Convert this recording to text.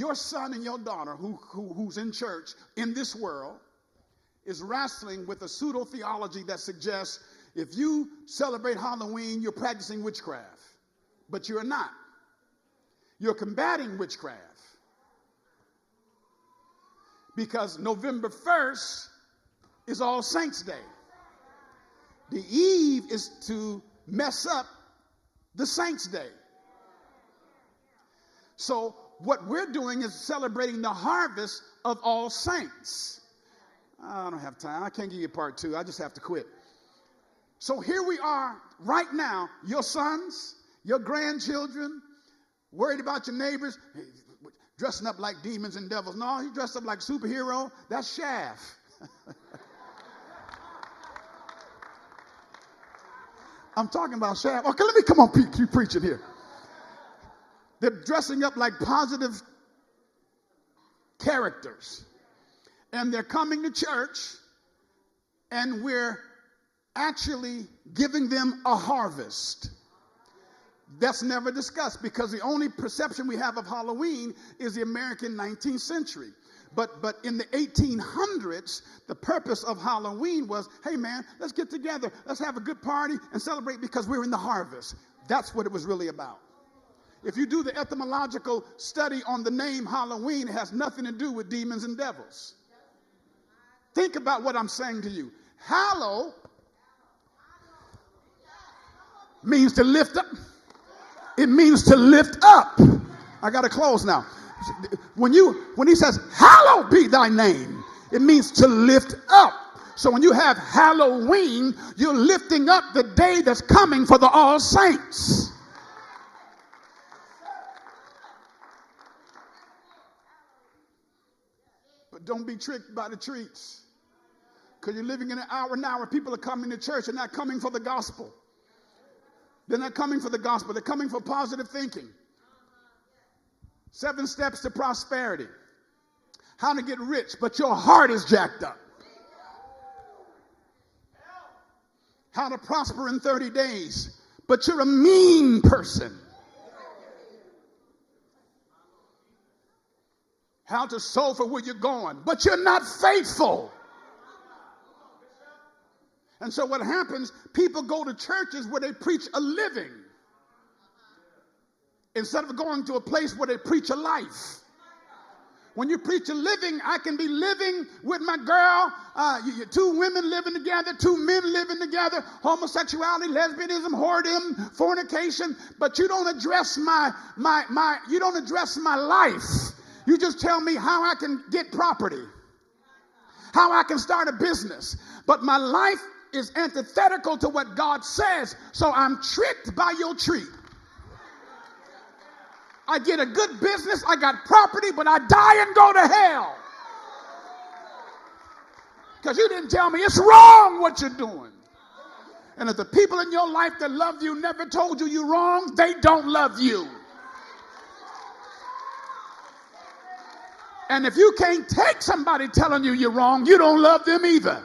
your son and your daughter who's in church in this world is wrestling with a pseudo theology that suggests if you celebrate Halloween, you're practicing witchcraft. But you're not. You're combating witchcraft. Because November 1st is All Saints' Day. The eve is to mess up the Saints' Day. So what we're doing is celebrating the harvest of all saints. I don't have time. I can't give you part two. I just have to quit. So here we are right now, your sons, your grandchildren, worried about your neighbors, dressing up like demons and devils. No, he dressed up like a superhero. That's Shaft. I'm talking about Shaft. Okay, let me come on, keep preaching here. They're dressing up like positive characters. And they're coming to church, and we're actually giving them a harvest. That's never discussed because the only perception we have of Halloween is the American 19th century. But in the 1800s, the purpose of Halloween was, hey man, let's get together, let's have a good party and celebrate because we're in the harvest. That's what it was really about. If you do the etymological study on the name Halloween, it has nothing to do with demons and devils. Think about what I'm saying to you. Hallow means to lift up. It means to lift up. I got to close now. When he says, hallowed be thy name, it means to lift up. So when you have Halloween, you're lifting up the day that's coming for the All Saints. But don't be tricked by the treats. Because you're living in an hour now where people are coming to church and not coming for the gospel. They're not coming for the gospel. They're coming for positive thinking. 7 steps to prosperity. How to get rich, but your heart is jacked up. How to prosper in 30 days, but you're a mean person. How to sow for where you're going, but you're not faithful. And so what happens, people go to churches where they preach a living instead of going to a place where they preach a life. When you preach a living, I can be living with my girl, 2 women living together, 2 men living together, homosexuality, lesbianism, whoredom, fornication, but you don't address my life. You just tell me how I can get property, how I can start a business, but my life is antithetical to what God says, so I'm tricked by your tree. I get a good business, I got property, but I die and go to hell. Because you didn't tell me it's wrong what you're doing. And if the people in your life that love you never told you you're wrong, they don't love you. And if you can't take somebody telling you you're wrong, you don't love them either.